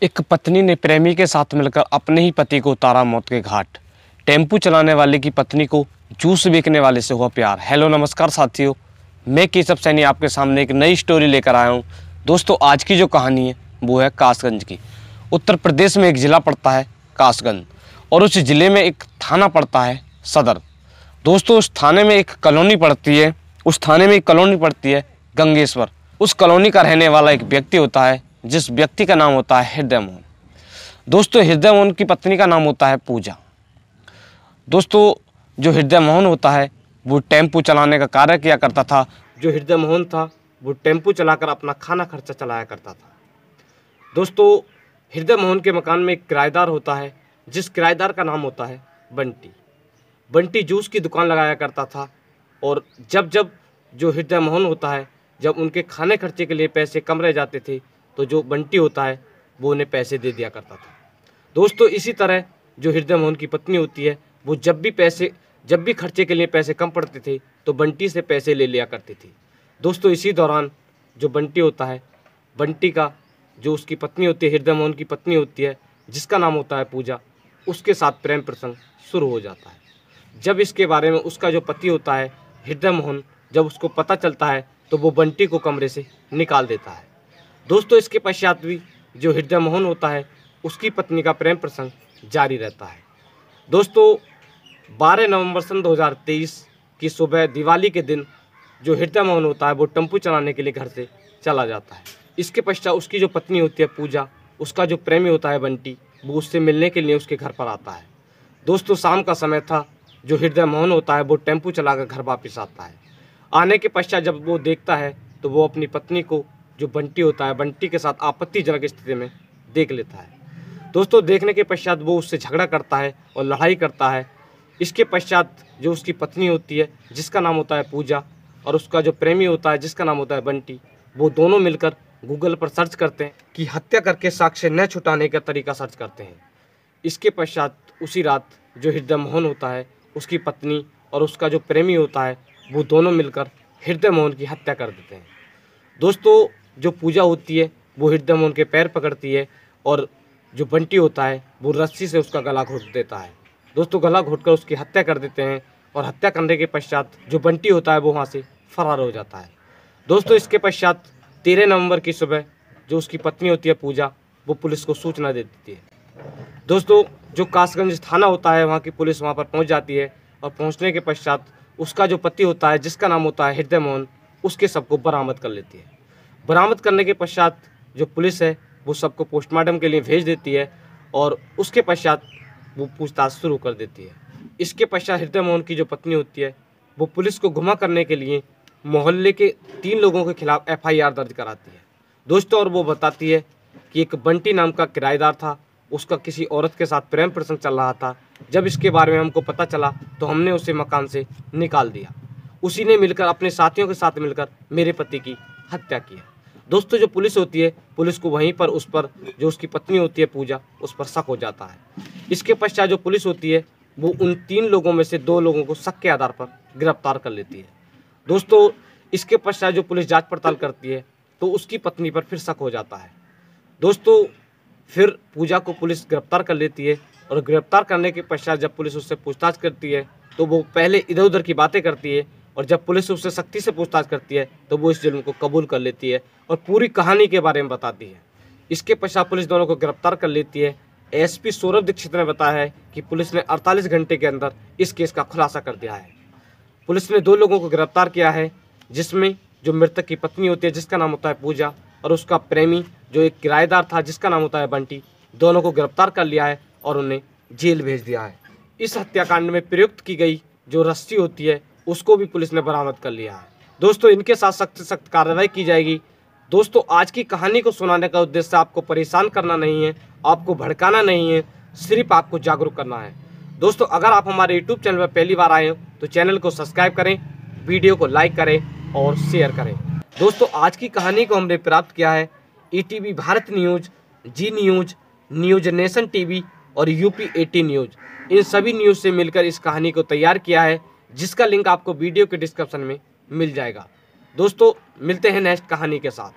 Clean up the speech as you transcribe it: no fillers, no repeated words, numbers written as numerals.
एक पत्नी ने प्रेमी के साथ मिलकर अपने ही पति को उतारा मौत के घाट। टेम्पू चलाने वाले की पत्नी को जूस बेचने वाले से हुआ प्यार। हेलो नमस्कार साथियों, मैं केशव सैनी आपके सामने एक नई स्टोरी लेकर आया हूँ। दोस्तों, आज की जो कहानी है वो है कासगंज की। उत्तर प्रदेश में एक ज़िला पड़ता है कासगंज और उस ज़िले में एक थाना पड़ता है सदर। दोस्तों, उस थाने में एक कॉलोनी पड़ती है गंगेश्वर। उस कॉलोनी का रहने वाला एक व्यक्ति होता है जिस व्यक्ति का नाम होता है हृदय मोहन। दोस्तों, हृदय मोहन की पत्नी का नाम होता है पूजा। दोस्तों, जो हृदय मोहन होता है वो टेम्पू चलाने का कार्य किया करता था। जो हृदय मोहन था वो टेम्पू चलाकर अपना खाना खर्चा चलाया करता था। दोस्तों, हृदय मोहन के मकान में एक किराएदार होता है जिस किराएदार का नाम होता है बंटी। बंटी जूस की दुकान लगाया करता था और जब जब जो हृदय मोहन होता है जब उनके खाने खर्चे के लिए पैसे कम रह जाते थे तो जो बंटी होता है वो उन्हें पैसे दे दिया करता था। दोस्तों, इसी तरह जो हृदय मोहन की पत्नी होती है वो जब भी खर्चे के लिए पैसे कम पड़ते थे तो बंटी से पैसे ले लिया करती थी। दोस्तों, इसी दौरान जो बंटी होता है, बंटी का जो उसकी पत्नी होती है, हृदय मोहन की पत्नी होती है जिसका नाम होता है पूजा, उसके साथ प्रेम प्रसंग शुरू हो जाता है। जब इसके बारे में उसका जो पति होता है हृदय मोहन, जब उसको पता चलता है तो वो बंटी को कमरे से निकाल देता है। दोस्तों, इसके पश्चात भी जो हृदय मोहन होता है उसकी पत्नी का प्रेम प्रसंग जारी रहता है। दोस्तों, 12 नवंबर सन 2023 की सुबह दिवाली के दिन जो हृदय मोहन होता है वो टेम्पू चलाने के लिए घर से चला जाता है। इसके पश्चात उसकी जो पत्नी होती है पूजा, उसका जो प्रेमी होता है बंटी, वो उससे मिलने के लिए उसके घर पर आता है। दोस्तों, शाम का समय था। जो हृदय मोहन होता है वो टेम्पू चलाकर घर वापस आता है। आने के पश्चात जब वो देखता है तो वो अपनी पत्नी को, जो बंटी होता है, बंटी के साथ आपत्तिजनक स्थिति में देख लेता है। दोस्तों, देखने के पश्चात वो उससे झगड़ा करता है और लड़ाई करता है। इसके पश्चात जो उसकी पत्नी होती है जिसका नाम होता है पूजा और उसका जो प्रेमी होता है जिसका नाम होता है बंटी, वो दोनों मिलकर गूगल पर सर्च करते हैं कि हत्या करके साक्ष्य न छुटाने का तरीका सर्च करते हैं। इसके पश्चात उसी रात जो हृदय मोहन होता है, उसकी पत्नी और उसका जो प्रेमी होता है, वो दोनों मिलकर हृदय मोहन की हत्या कर देते हैं। दोस्तों, जो पूजा होती है वो हृदय मोहन के पैर पकड़ती है और जो बंटी होता है वो रस्सी से उसका गला घोट देता है। दोस्तों, गला घोटकर उसकी हत्या कर देते हैं और हत्या करने के पश्चात जो बंटी होता है वो वहाँ से फरार हो जाता है। दोस्तों, इसके पश्चात 13 नवंबर की सुबह जो उसकी पत्नी होती है पूजा, वो पुलिस को सूचना दे देती है। दोस्तों, जो कासगंज थाना होता है वहाँ की पुलिस वहाँ पर पहुँच जाती है और पहुँचने के पश्चात उसका जो पति होता है जिसका नाम होता है हृदय मोहन, उसके सबको बरामद कर लेती है। बरामद करने के पश्चात जो पुलिस है वो सबको पोस्टमार्टम के लिए भेज देती है और उसके पश्चात वो पूछताछ शुरू कर देती है। इसके पश्चात हृदय मोहन की जो पत्नी होती है वो पुलिस को घुमा करने के लिए मोहल्ले के 3 लोगों के खिलाफ FIR दर्ज कराती है। दोस्तों, और वो बताती है कि एक बंटी नाम का किराएदार था, उसका किसी औरत के साथ प्रेम प्रसंग चल रहा था। जब इसके बारे में हमको पता चला तो हमने उसे मकान से निकाल दिया। उसी ने मिलकर अपने साथियों के साथ मिलकर मेरे पति की हत्या की है। दोस्तों, जो पुलिस होती है, पुलिस को वहीं पर उस पर जो उसकी पत्नी होती है पूजा, उस पर शक हो जाता है। इसके पश्चात जो पुलिस होती है वो उन 3 लोगों में से 2 लोगों को शक के आधार पर गिरफ्तार कर लेती है। दोस्तों, इसके पश्चात जो पुलिस जांच पड़ताल करती है तो उसकी पत्नी पर फिर शक हो जाता है। दोस्तों, फिर पूजा को पुलिस गिरफ्तार कर लेती है और गिरफ्तार करने के पश्चात जब पुलिस उससे पूछताछ करती है तो वो पहले इधर उधर की बातें करती है और जब पुलिस उससे सख्ती से पूछताछ करती है तो वो इस जुर्म को कबूल कर लेती है और पूरी कहानी के बारे में बताती है। इसके पश्चात पुलिस दोनों को गिरफ्तार कर लेती है। SP सौरभ दीक्षित ने बताया है कि पुलिस ने 48 घंटे के अंदर इस केस का खुलासा कर दिया है। पुलिस ने 2 लोगों को गिरफ्तार किया है, जिसमें जो मृतक की पत्नी होती है जिसका नाम होता है पूजा और उसका प्रेमी जो एक किराएदार था जिसका नाम होता है बंटी, दोनों को गिरफ्तार कर लिया है और उन्हें जेल भेज दिया है। इस हत्याकांड में प्रयुक्त की गई जो रस्सी होती है उसको भी पुलिस ने बरामद कर लिया है। दोस्तों, इनके साथ सख्त से सख्त कार्रवाई की जाएगी। दोस्तों, आज की कहानी को सुनाने का उद्देश्य आपको परेशान करना नहीं है, आपको भड़काना नहीं है, सिर्फ आपको जागरूक करना है। दोस्तों, अगर आप हमारे YouTube चैनल पर पहली बार आए हो तो चैनल को सब्सक्राइब करें, वीडियो को लाइक करें और शेयर करें। दोस्तों, आज की कहानी को हमने प्राप्त किया है ETV भारत न्यूज़, जी न्यूज़, न्यूज़ नेशन TV और UP 18 न्यूज़, इन सभी न्यूज़ से मिलकर इस कहानी को तैयार किया है, जिसका लिंक आपको वीडियो के डिस्क्रिप्शन में मिल जाएगा। दोस्तों, मिलते हैं नेक्स्ट कहानी के साथ।